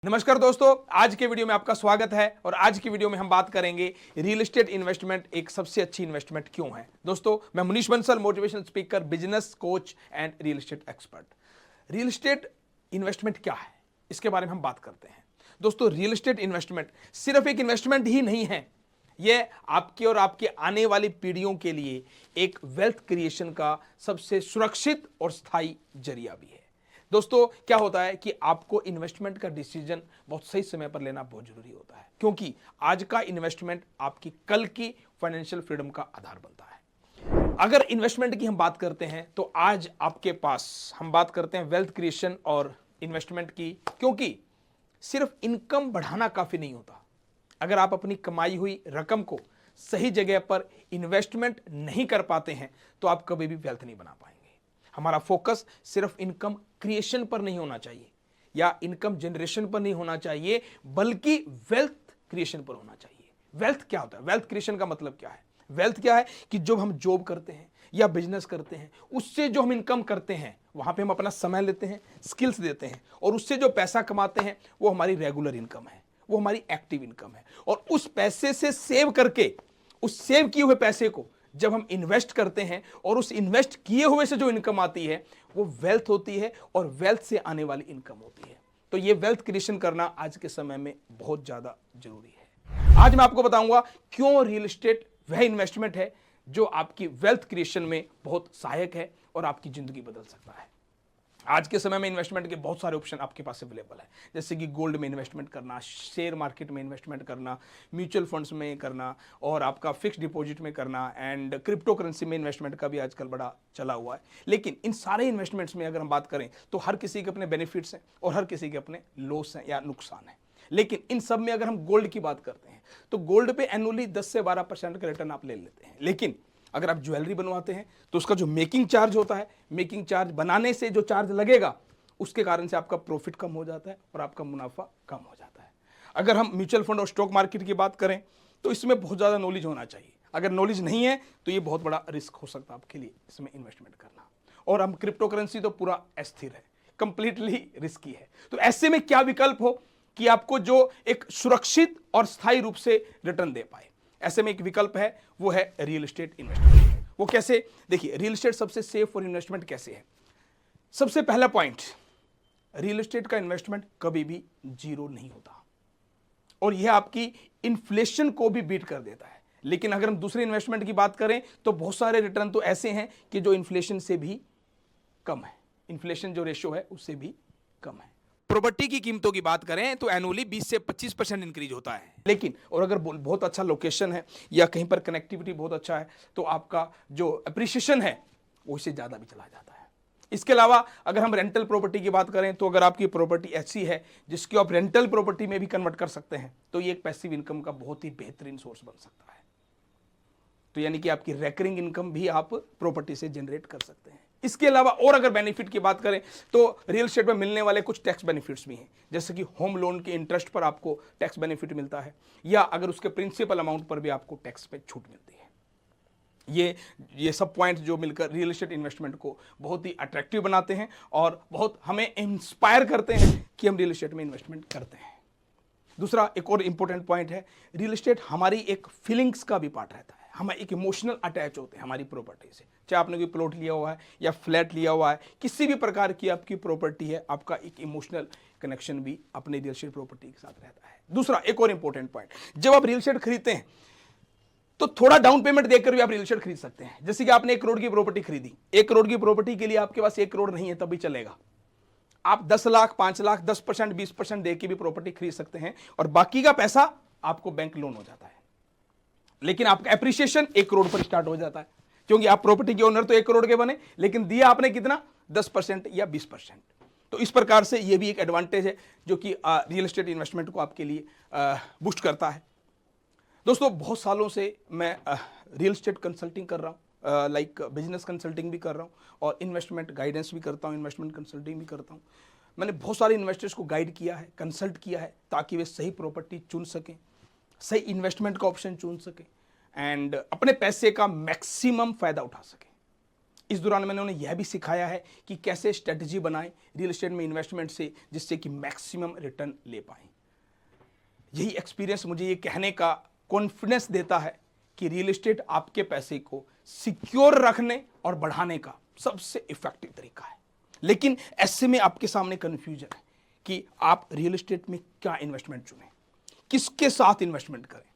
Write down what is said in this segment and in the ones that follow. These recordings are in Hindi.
नमस्कार दोस्तों, आज के वीडियो में आपका स्वागत है। और आज की वीडियो में हम बात करेंगे रियल एस्टेट इन्वेस्टमेंट एक सबसे अच्छी इन्वेस्टमेंट क्यों है। दोस्तों, मैं Manish Bansal, motivational speaker, business coach and real estate expert. Real estate investment क्या है, इसके बारे में हम बात करते हैं। दोस्तों, रियल एस्टेट इन्वेस्टमेंट सिर्फ एक इन्वेस्टमेंट ही नहीं है, यह आपके और आपके आने वाली पीढ़ियों के लिए एक वेल्थ क्रिएशन का सबसे सुरक्षित और स्थायी जरिया भी है। दोस्तों, क्या होता है कि आपको इन्वेस्टमेंट का डिसीजन बहुत सही समय पर लेना बहुत जरूरी होता है, क्योंकि आज का इन्वेस्टमेंट आपकी कल की फाइनेंशियल फ्रीडम का आधार बनता है। अगर इन्वेस्टमेंट की हम बात करते हैं तो आज आपके पास हम बात करते हैं वेल्थ क्रिएशन और इन्वेस्टमेंट की, क्योंकि सिर्फ इनकम बढ़ाना काफी नहीं होता। अगर आप अपनी कमाई हुई रकम को सही जगह पर इन्वेस्टमेंट नहीं कर पाते हैं तो आप कभी भी वेल्थ नहीं बना पाएंगे। हमारा फोकस सिर्फ इनकम क्रिएशन पर नहीं होना चाहिए या इनकम जनरेशन पर नहीं होना चाहिए, बल्कि वेल्थ क्रिएशन पर होना चाहिए। वेल्थ क्या होता है? वेल्थ क्रिएशन का मतलब क्या है? वेल्थ क्या है कि जब हम जॉब करते हैं या बिजनेस करते हैं, उससे जो हम इनकम करते हैं, वहां पे हम अपना समय लेते हैं, स्किल्स देते हैं, और उससे जो पैसा कमाते हैं वो हमारी रेगुलर इनकम है, वो हमारी एक्टिव इनकम है। और उस पैसे से सेव करके, उस सेव किए हुए पैसे को जब हम इन्वेस्ट करते हैं और उस इन्वेस्ट किए हुए से जो इनकम आती है वो वेल्थ होती है, और वेल्थ से आने वाली इनकम होती है। तो ये वेल्थ क्रिएशन करना आज के समय में बहुत ज्यादा जरूरी है। आज मैं आपको बताऊंगा क्यों रियल एस्टेट वह इन्वेस्टमेंट है जो आपकी वेल्थ क्रिएशन में बहुत सहायक है और आपकी जिंदगी बदल सकता है। आज के समय में इन्वेस्टमेंट के बहुत सारे ऑप्शन आपके पास अवेलेबल है, जैसे कि गोल्ड में इन्वेस्टमेंट करना, शेयर मार्केट में इन्वेस्टमेंट करना, म्यूचुअल फंड्स में करना, और आपका फिक्स डिपॉजिट में करना, एंड क्रिप्टो करेंसी में इन्वेस्टमेंट का भी आजकल बड़ा चला हुआ है। लेकिन इन सारे इन्वेस्टमेंट्स में अगर हम बात करें तो हर किसी के अपने बेनिफिट्स हैं और हर किसी के अपने लॉस हैं या नुकसान हैं। लेकिन इन सब में अगर हम गोल्ड की बात करते हैं तो गोल्ड पे एनुअली 10 से 12% का रिटर्न आप ले लेते हैं। लेकिन अगर आप ज्वेलरी बनवाते हैं तो उसका जो मेकिंग चार्ज होता है, मेकिंग चार्ज बनाने से जो चार्ज लगेगा, उसके कारण से आपका प्रॉफिट कम हो जाता है और आपका मुनाफा कम हो जाता है। अगर हम म्यूचुअल फंड और स्टॉक मार्केट की बात करें तो इसमें बहुत ज़्यादा नॉलेज होना चाहिए। अगर नॉलेज नहीं है तो ये बहुत बड़ा रिस्क हो सकता है आपके लिए इसमें इन्वेस्टमेंट करना। और हम क्रिप्टो करेंसी तो पूरा अस्थिर है, कंप्लीटली रिस्की है। तो ऐसे में क्या विकल्प हो कि आपको जो एक सुरक्षित और स्थायी रूप से रिटर्न दे पाए? ऐसे में एक विकल्प है, वो है रियल एस्टेट इन्वेस्टमेंट। वो कैसे? देखिए, रियल एस्टेट सबसे सेफ फॉर इन्वेस्टमेंट कैसे है। सबसे पहला पॉइंट, रियल एस्टेट का इन्वेस्टमेंट कभी भी जीरो नहीं होता, और यह आपकी इन्फ्लेशन को भी बीट कर देता है। लेकिन अगर हम दूसरे इन्वेस्टमेंट की बात करें तो बहुत सारे रिटर्न तो ऐसे हैं कि जो इन्फ्लेशन से भी कम है, इन्फ्लेशन जो रेशियो है उससे भी कम है। प्रॉपर्टी की कीमतों की बात करें तो एनुअली 20 से 25% इंक्रीज होता है। लेकिन और अगर बहुत अच्छा लोकेशन है या कहीं पर कनेक्टिविटी बहुत अच्छा है तो आपका जो अप्रिसिएशन है वो इससे ज़्यादा भी चला जाता है। इसके अलावा अगर हम रेंटल प्रॉपर्टी की बात करें तो अगर आपकी प्रॉपर्टी ऐसी है जिसकी आप रेंटल प्रॉपर्टी में भी कन्वर्ट कर सकते हैं तो ये एक पैसिव इनकम का बहुत ही बेहतरीन सोर्स बन सकता है। तो यानी कि आपकी रेकरिंग इनकम भी आप प्रॉपर्टी से जनरेट कर सकते हैं। इसके अलावा और अगर बेनिफिट की बात करें तो रियल एस्टेट में मिलने वाले कुछ टैक्स बेनिफिट्स भी हैं, जैसे कि होम लोन के इंटरेस्ट पर आपको टैक्स बेनिफिट मिलता है, या अगर उसके प्रिंसिपल अमाउंट पर भी आपको टैक्स पे छूट मिलती है। ये सब पॉइंट्स जो मिलकर रियल एस्टेट इन्वेस्टमेंट को बहुत ही अट्रैक्टिव बनाते हैं और बहुत हमें इंस्पायर करते हैं कि हम रियल एस्टेट में इन्वेस्टमेंट करते हैं। दूसरा एक और इंपॉर्टेंट पॉइंट है, रियल एस्टेट हमारी एक फीलिंग्स का भी पार्ट रहता है। हम एक इमोशनल अटैच होते हैं हमारी प्रॉपर्टी से, चाहे आपने कोई प्लॉट लिया हुआ है या फ्लैट लिया हुआ है, किसी भी प्रकार की आपकी प्रॉपर्टी है, आपका एक इमोशनल कनेक्शन भी अपने रियल एस्टेट प्रॉपर्टी के साथ रहता है। दूसरा एक और इंपॉर्टेंट पॉइंट, जब आप रियल एस्टेट खरीदते हैं तो थोड़ा डाउन पेमेंट देकर भी आप रियल एस्टेट खरीद सकते हैं। जैसे कि आपने 1 करोड़ की प्रॉपर्टी खरीदी, 1 करोड़ की प्रॉपर्टी के लिए आपके पास 1 करोड़ नहीं है तब भी चलेगा। आप 10 लाख, 5 लाख, 10%, 20% दे के भी प्रॉपर्टी खरीद सकते हैं और बाकी का पैसा आपको बैंक लोन हो जाता है। लेकिन आपका एप्रिसिएशन 1 करोड़ पर स्टार्ट हो जाता है, क्योंकि आप प्रॉपर्टी के ओनर तो 1 करोड़ के बने, लेकिन दिया आपने कितना? 10% या 20%। तो इस प्रकार से ये भी एक एडवांटेज है जो कि रियल एस्टेट इन्वेस्टमेंट को आपके लिए बूस्ट करता है। दोस्तों, बहुत सालों से मैं रियल एस्टेट कंसल्टिंग कर रहा हूँ, लाइक बिजनेस कंसल्टिंग भी कर रहा हूँ और इन्वेस्टमेंट गाइडेंस भी करता हूँ, इन्वेस्टमेंट कंसल्टिंग भी करता हूँ। मैंने बहुत सारे इन्वेस्टर्स को गाइड किया है, कंसल्ट किया है, ताकि वे सही प्रॉपर्टी चुन सकें, सही इन्वेस्टमेंट का ऑप्शन चुन सकें एंड अपने पैसे का मैक्सिमम फायदा उठा सकें। इस दौरान मैंने उन्हें यह भी सिखाया है कि कैसे स्ट्रेटजी बनाएं रियल एस्टेट में इन्वेस्टमेंट से, जिससे कि मैक्सिमम रिटर्न ले पाएं। यही एक्सपीरियंस मुझे ये कहने का कॉन्फिडेंस देता है कि रियल एस्टेट आपके पैसे को सिक्योर रखने और बढ़ाने का सबसे इफेक्टिव तरीका है। लेकिन ऐसे में आपके सामने कन्फ्यूजन है कि आप रियल एस्टेट में क्या इन्वेस्टमेंट चुनें, किसके साथ इन्वेस्टमेंट करें।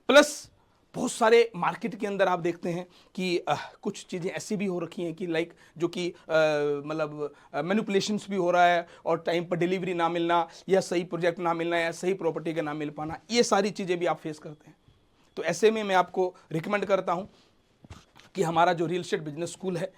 प्लस बहुत सारे मार्केट के अंदर आप देखते हैं कि कुछ चीज़ें ऐसी भी हो रखी हैं कि लाइक जो कि मतलब मैनिपुलेशंस भी हो रहा है, और टाइम पर डिलीवरी ना मिलना, या सही प्रोजेक्ट ना मिलना, या सही प्रॉपर्टी का ना मिल पाना, ये सारी चीज़ें भी आप फेस करते हैं। तो ऐसे में मैं आपको रिकमेंड करता हूँ कि हमारा जो रियल एस्टेट बिजनेस स्कूल है,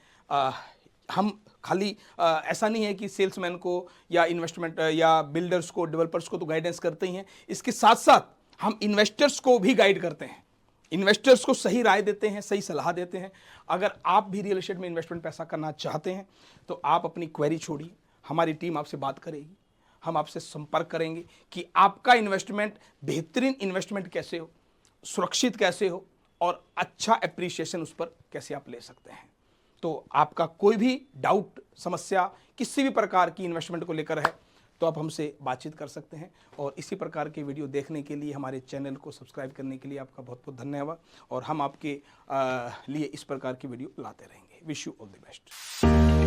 हम खाली ऐसा नहीं है कि सेल्समैन को या इन्वेस्टमेंट या बिल्डर्स को, डेवलपर्स को तो गाइडेंस करते ही हैं, इसके साथ साथ हम इन्वेस्टर्स को भी गाइड करते हैं, इन्वेस्टर्स को सही राय देते हैं, सही सलाह देते हैं। अगर आप भी रियल एस्टेट में इन्वेस्टमेंट पैसा करना चाहते हैं तो आप अपनी क्वेरी छोड़िए, हमारी टीम आपसे बात करेगी, हम आपसे संपर्क करेंगे कि आपका इन्वेस्टमेंट बेहतरीन इन्वेस्टमेंट कैसे हो, सुरक्षित कैसे हो, और अच्छा एप्रिसिएशन उस पर कैसे आप ले सकते हैं। तो आपका कोई भी डाउट, समस्या किसी भी प्रकार की इन्वेस्टमेंट को लेकर है तो आप हमसे बातचीत कर सकते हैं। और इसी प्रकार के वीडियो देखने के लिए, हमारे चैनल को सब्सक्राइब करने के लिए आपका बहुत बहुत धन्यवाद। और हम आपके लिए इस प्रकार की वीडियो लाते रहेंगे। Wish you all the best.